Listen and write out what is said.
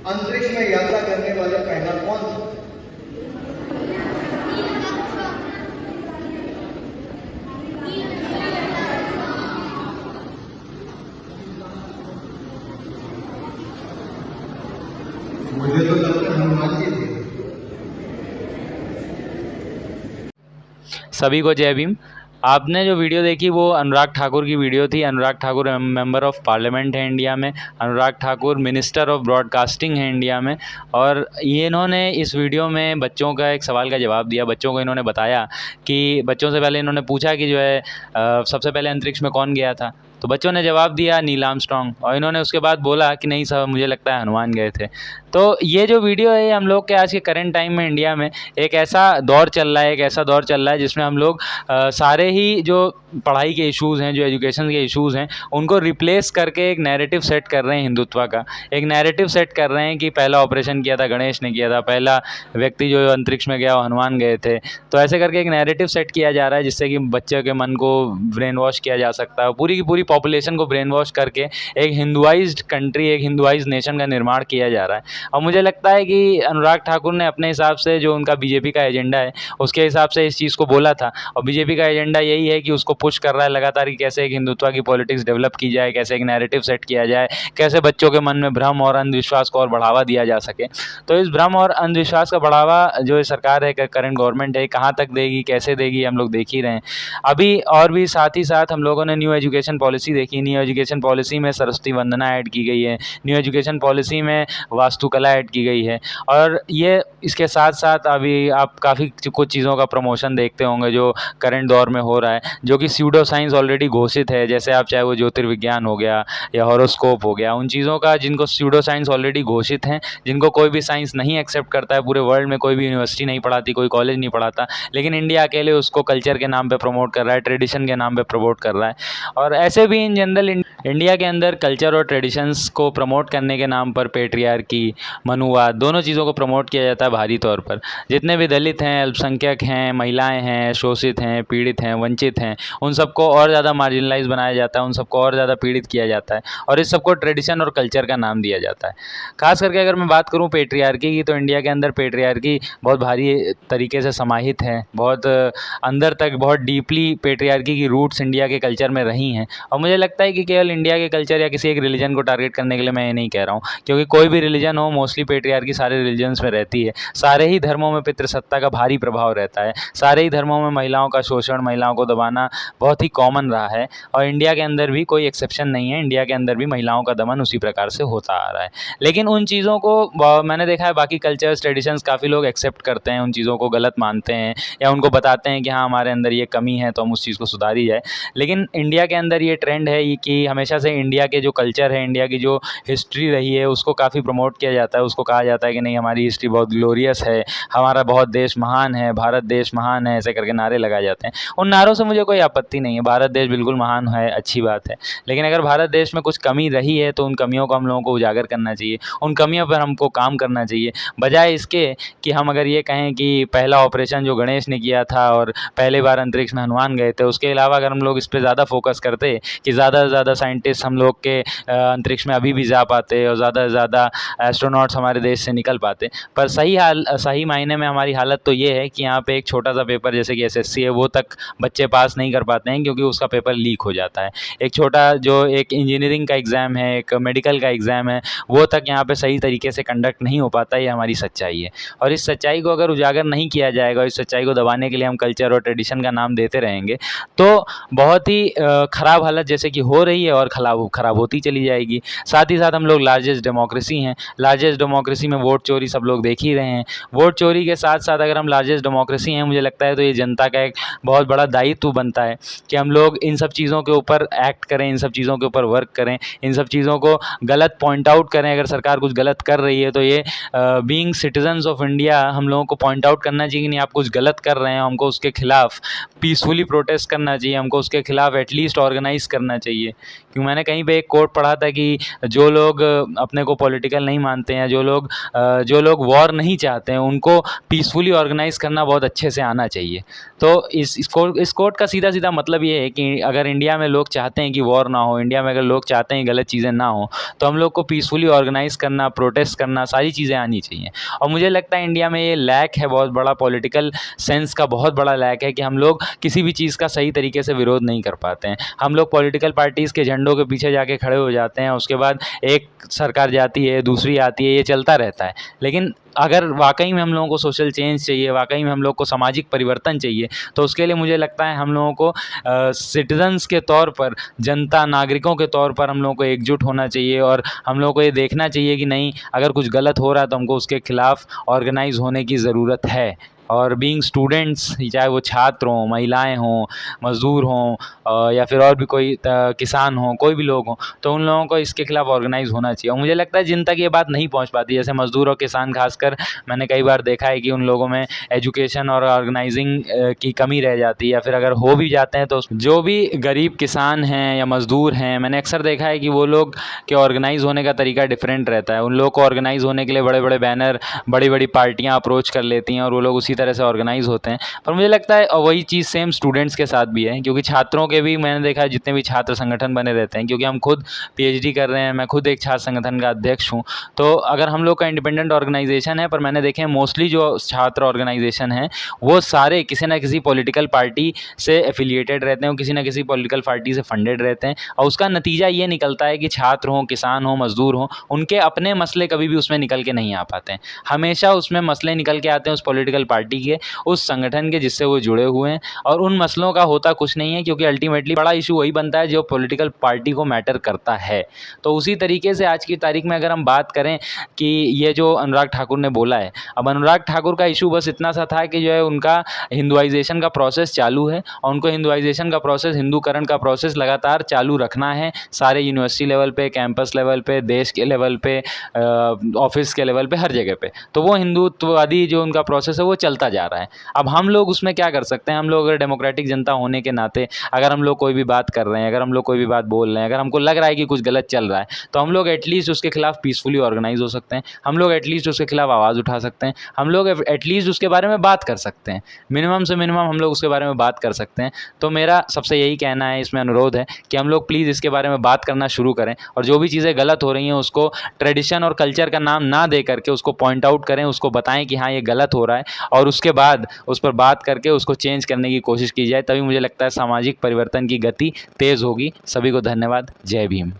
अंतरिक्ष में यात्रा करने वाला पहला कौन था? मुझे तो लगता है हनुमान जी थे। सभी को जय भीम। आपने जो वीडियो देखी वो अनुराग ठाकुर की वीडियो थी। Anurag Thakur member of parliament है इंडिया में। Anurag Thakur minister of broadcasting है इंडिया में। और ये इन्होंने इस वीडियो में बच्चों का एक सवाल का जवाब दिया। बच्चों को इन्होंने बताया कि बच्चों से पहले इन्होंने पूछा कि जो है सबसे पहले अंतरिक्ष में कौन गया था, तो बच्चों ने जवाब दिया नील आर्मस्ट्रॉन्ग। और इन्होंने उसके बाद बोला कि नहीं सर, मुझे लगता है हनुमान गए थे। तो ये जो वीडियो है हम लोग के आज के करंट टाइम में इंडिया में एक ऐसा दौर चल रहा है, एक ऐसा दौर चल रहा है जिसमें हम लोग सारे ही जो पढ़ाई के इश्यूज़ हैं, जो एजुकेशन के इश्यूज़ हैं, उनको रिप्लेस करके एक नैरेटिव सेट कर रहे हैं हिंदुत्व का। एक नैरेटिव सेट कर रहे हैं कि पहला ऑपरेशन किया था गणेश ने किया था, पहला व्यक्ति जो अंतरिक्ष में गया वो हनुमान गए थे। तो ऐसे करके एक नैरेटिव सेट किया जा रहा है जिससे कि बच्चे के मन को ब्रेन वॉश किया जा सकता है। पूरी की पूरी पॉपुलेशन को ब्रेन वॉश करके एक हिंदुआइज्ड कंट्री, एक हिंदुआइज्ड नेशन का निर्माण किया जा रहा है। और मुझे लगता है कि अनुराग ठाकुर ने अपने हिसाब से जो उनका बीजेपी का एजेंडा है उसके हिसाब से इस चीज़ को बोला था। और बीजेपी का एजेंडा यही है कि उसको पुश कर रहा है लगातार कि कैसे एक हिंदुत्व की पॉलिटिक्स डेवलप की जाए, कैसे एक नैरेटिव सेट किया जाए, कैसे बच्चों के मन में भ्रम और अंधविश्वास को और बढ़ावा दिया जा सके। तो इस भ्रम और अंधविश्वास का बढ़ावा जो सरकार है, करंट गवर्नमेंट है, कहाँ तक देगी, कैसे देगी, हम लोग देख ही रहे हैं अभी। और भी साथ ही साथ हम लोगों ने न्यू एजुकेशन पॉलिसी देखी। न्यू एजुकेशन पॉलिसी में सरस्वती वंदना ऐड की गई है। न्यू एजुकेशन पॉलिसी में वास्तुकला ऐड की गई है। और ये इसके साथ साथ अभी आप काफ़ी कुछ चीज़ों का प्रमोशन देखते होंगे जो करंट दौर में हो रहा है, जो कि स्यूडो साइंस ऑलरेडी घोषित है। जैसे आप चाहे वो ज्योतिर्विज्ञान हो गया या हॉरोस्कोप हो गया, उन चीज़ों का जिनको स्यूडो साइंस ऑलरेडी घोषित हैं, जिनको कोई भी साइंस नहीं एक्सेप्ट करता है, पूरे वर्ल्ड में कोई भी यूनिवर्सिटी नहीं पढ़ाती, कोई कॉलेज नहीं पढ़ाता, लेकिन इंडिया अकेले उसको कल्चर के नाम पे प्रमोट कर रहा है, ट्रेडिशन के नाम पे प्रमोट कर रहा है। और ऐसे भी इन जनरल इंडिया के अंदर कल्चर और ट्रेडिशंस को प्रमोट करने के नाम पर पेट्रियार्की, मनुवाद, दोनों चीज़ों को प्रमोट किया जाता है भारी तौर पर। जितने भी दलित हैं, अल्पसंख्यक हैं, महिलाएं हैं, शोषित हैं, पीड़ित हैं, वंचित हैं, उन सबको और ज़्यादा मार्जिनलाइज बनाया जाता है, उन सबको और ज़्यादा पीड़ित किया जाता है और इस सबको ट्रेडिशन और कल्चर का नाम दिया जाता है। खास करके अगर मैं बात करूँ पेट्रियार्की की, तो इंडिया के अंदर पेट्रियार्की बहुत भारी तरीके से समाहित है। बहुत अंदर तक, बहुत डीपली पेट्रियार्की की रूट्स इंडिया के कल्चर में रही हैं। और मुझे लगता है कि केवल इंडिया के कल्चर या किसी एक रिलीजन को टारगेट करने के लिए मैं ये नहीं कह रहा हूँ, क्योंकि कोई भी रिलीजन हो, मोस्टली पेट्रियार्की सारे रिलीजन्स में रहती है। सारे ही धर्मों में पितृसत्ता का भारी प्रभाव रहता है। सारे ही धर्मों में महिलाओं का शोषण, महिलाओं को दबाना बहुत ही कॉमन रहा है। और इंडिया के अंदर भी कोई एक्सेप्शन नहीं है। इंडिया के अंदर भी महिलाओं का दमन उसी प्रकार से होता आ रहा है। लेकिन उन चीज़ों को मैंने देखा है बाकी कल्चर्स, ट्रेडिशंस काफ़ी लोग एक्सेप्ट करते हैं, उन चीज़ों को गलत मानते हैं या उनको बताते हैं कि हाँ हमारे अंदर ये कमी है तो हम उस चीज़ को सुधारी जाए। लेकिन इंडिया के अंदर ये ट्रेंड है कि हमेशा से इंडिया के जो कल्चर है, इंडिया की जो हिस्ट्री रही है, उसको काफ़ी प्रमोट किया जाता है। उसको कहा जाता है कि नहीं, हमारी हिस्ट्री बहुत ग्लोरियस है, हमारा बहुत देश महान है, भारत देश महान है, ऐसे करके नारे लगाए जाते हैं। उन नारों से मुझे कोई आपत्ति नहीं है, भारत देश बिल्कुल महान है, अच्छी बात है। लेकिन अगर भारत देश में कुछ कमी रही है तो उन कमियों को हम लोगों को उजागर करना चाहिए, उन कमियों पर हमको काम करना चाहिए, बजाय इसके कि हम अगर ये कहें कि पहला ऑपरेशन जो गणेश ने किया था और पहले बार अंतरिक्ष में हनुमान गए थे, उसके अलावा अगर हम लोग इस पर ज़्यादा फोकस करते कि ज़्यादा से ज़्यादा साइंटिस्ट हम लोग के अंतरिक्ष में अभी भी जा पाते और ज़्यादा से ज़्यादा एस्ट्रोनॉट्स हमारे देश से निकल पाते। पर सही मायने में हमारी हालत तो ये है कि यहाँ पे एक छोटा सा पेपर जैसे कि एसएससी है, वो तक बच्चे पास नहीं कर पाते हैं क्योंकि उसका पेपर लीक हो जाता है। एक छोटा जो एक इंजीनियरिंग का एग्ज़ाम है, एक मेडिकल का एग्ज़ाम है, वो तक यहाँ पे सही तरीके से कंडक्ट नहीं हो पाता। ये हमारी सच्चाई है। और इस सच्चाई को अगर उजागर नहीं किया जाएगा, इस सच्चाई को दबाने के लिए हम कल्चर और ट्रेडिशन का नाम देते रहेंगे, तो बहुत ही ख़राब हालत जैसे कि हो रही है और ख़राब होती चली जाएगी। साथ ही साथ हम लोग लार्जेस्ट डेमोक्रेसी हैं, लार्जेस्ट डेमोक्रेसी में वोट चोरी सब लोग देख ही रहे हैं। वोट चोरी के साथ साथ अगर हम लार्जेस्ट डेमोक्रेसी हैं, मुझे लगता है तो ये जनता का एक बहुत बड़ा दायित्व बनता है कि हम लोग इन सब चीज़ों के ऊपर एक्ट करें, इन सब चीज़ों के ऊपर वर्क करें, इन सब चीज़ों को गलत पॉइंट आउट करें। अगर सरकार कुछ गलत कर रही है तो ये बीइंग सिटीजन्स ऑफ इंडिया हम लोगों को पॉइंट आउट करना चाहिए कि नहीं, आप कुछ गलत कर रहे हैं, हमको उसके खिलाफ पीसफुली प्रोटेस्ट करना चाहिए, हमको उसके खिलाफ एटलीस्ट ऑर्गेनाइज करना चाहिए। क्योंकि मैंने कहीं पे एक कोट पढ़ा था कि जो लोग अपने को पॉलिटिकल नहीं मानते हैं, जो लोग वॉर नहीं चाहते हैं, उनको पीसफुली ऑर्गेनाइज़ करना बहुत अच्छे से आना चाहिए। तो इस कोट का सीधा-सीधा मतलब ये है कि अगर इंडिया में लोग चाहते हैं कि वॉर ना हो, इंडिया में अगर लोग चाहते हैं गलत चीज़ें ना हो, तो हम लोग को पीसफुली ऑर्गेनाइज़ करना, प्रोटेस्ट करना, सारी चीज़ें आनी चाहिए। और मुझे लगता है इंडिया में ये लैक है बहुत बड़ा, पॉलिटिकल सेंस का बहुत बड़ा लैक है कि हम लोग किसी भी चीज़ का सही तरीके से विरोध नहीं कर पाते हैं। हम लोग पॉलिटिकल पार्टीज़ के झंडों के पीछे जाके खड़े हो जाते हैं, उसके बाद एक सरकार जाती है, दूसरी आती है, ये चलता रहता है। लेकिन अगर वाक़ई में हम लोगों को सोशल चेंज चाहिए, वाक़ई में हम लोग को सामाजिक परिवर्तन चाहिए, तो उसके लिए मुझे लगता है हम लोगों को सिटीज़न्स के तौर पर, जनता, नागरिकों के तौर पर हम लोगों को एकजुट होना चाहिए और हम लोगों को ये देखना चाहिए कि नहीं, अगर कुछ गलत हो रहा है तो हमको उसके खिलाफ़ ऑर्गेनाइज़ होने की ज़रूरत है। और बीइंग स्टूडेंट्स, चाहे वो छात्र हों, महिलाएँ हों, मज़दूर हों या फिर और भी कोई किसान हों, कोई भी लोग हों, तो उन लोगों को इसके खिलाफ़ ऑर्गेनाइज़ होना चाहिए। और मुझे लगता है जिन तक ये बात नहीं पहुँच पाती, जैसे मज़दूर और किसान ख़ासकर, मैंने कई बार देखा है कि उन लोगों में एजुकेशन और ऑर्गेनाइज़िंग की कमी रह जाती है, या फिर अगर हो भी जाते हैं तो जो भी गरीब किसान हैं या मज़दूर हैं, मैंने अक्सर देखा है कि वो लोग के ऑर्गेनाइज़ होने का तरीका डिफरेंट रहता है। उन लोग को ऑर्गेनाइज़ होने के लिए बड़े-बड़े बैनर, बड़ी-बड़ी पार्टियाँ अप्रोच कर लेती हैं और वो लोग उसी तरह से ऑर्गेनाइज़ होते हैं। पर मुझे लगता है वही चीज़ सेम स्टूडेंट्स के साथ भी है, क्योंकि छात्रों के भी मैंने देखा है जितने भी छात्र संगठन बने रहते हैं, क्योंकि हम खुद पीएचडी कर रहे हैं, मैं खुद एक छात्र संगठन का अध्यक्ष हूँ। तो अगर हम लोग का इंडिपेंडेंट ऑर्गेनाइजेशन है, पर मैंने देखे हैं मोस्टली जो छात्र ऑर्गेनाइजेशन हैं, वो सारे किसी न किसी पॉलिटिकल पार्टी से एफिलिएटेड रहते हैं, वो किसी न किसी पॉलिटिकल पार्टी से फंडेड रहते हैं। और उसका नतीजा ये निकलता है कि छात्र हों, किसान हों, मज़दूर हों, उनके अपने मसले कभी भी उसमें निकल के नहीं आ पाते हैं। हमेशा उसमें मसले निकल के आते हैं उस पॉलिटिकल पार्टी के, उस संगठन के जिससे वो जुड़े हुए हैं, और उन मसलों का होता कुछ नहीं है, क्योंकि अल्टीमेटली बड़ा इशू वही बनता है जो पॉलिटिकल पार्टी को मैटर करता है। तो उसी तरीके से आज की तारीख में अगर हम बात करें कि ये जो अनुराग ठाकुर ने बोला है, अब अनुराग ठाकुर का इशू बस इतना सा था कि जो है उनका हिंदुआइजेशन का प्रोसेस चालू है, और उनको हिंदुआइजेशन का प्रोसेस, हिंदूकरण का प्रोसेस लगातार चालू रखना है, सारे यूनिवर्सिटी लेवल पे, कैंपस लेवल पे, देश के लेवल पे, ऑफिस के लेवल पे, हर जगह पे। तो वो हिंदुत्ववादी जो उनका प्रोसेस है वो चलता जा रहा है। अब हम लोग उसमें क्या कर सकते हैं? हम लोग अगर डेमोक्रेटिक जनता होने के नाते, अगर हम लोग कोई भी बात कर रहे हैं, अगर हम लोग कोई भी बात बोल रहे हैं, अगर हमको लग रहा है कि कुछ गलत चल रहा है, तो हम लोग एटलीस्ट उसके खिलाफ पीसफुली ऑर्गेनाइज हो सकते हैं, हम लोग एटलीस्ट उसके खिलाफ आवाज़ उठा सकते हैं, हम लोग एटलीस्ट उसके बारे में बात कर सकते हैं, मिनिमम से मिनिमम हम लोग उसके बारे में बात कर सकते हैं। तो मेरा सबसे यही कहना है, इसमें अनुरोध है कि हम लोग प्लीज़ इसके बारे में बात करना शुरू करें, और जो भी चीज़ें गलत हो रही हैं उसको ट्रेडिशन और कल्चर का नाम ना दे करके उसको पॉइंट आउट करें, उसको बताएं कि हाँ ये गलत हो रहा है, और उसके बाद उस पर बात करके उसको चेंज करने की कोशिश की जाए। तभी मुझे लगता है सामाजिक परिवर्तन की गति तेज़ होगी। सभी को धन्यवाद। जय भीम।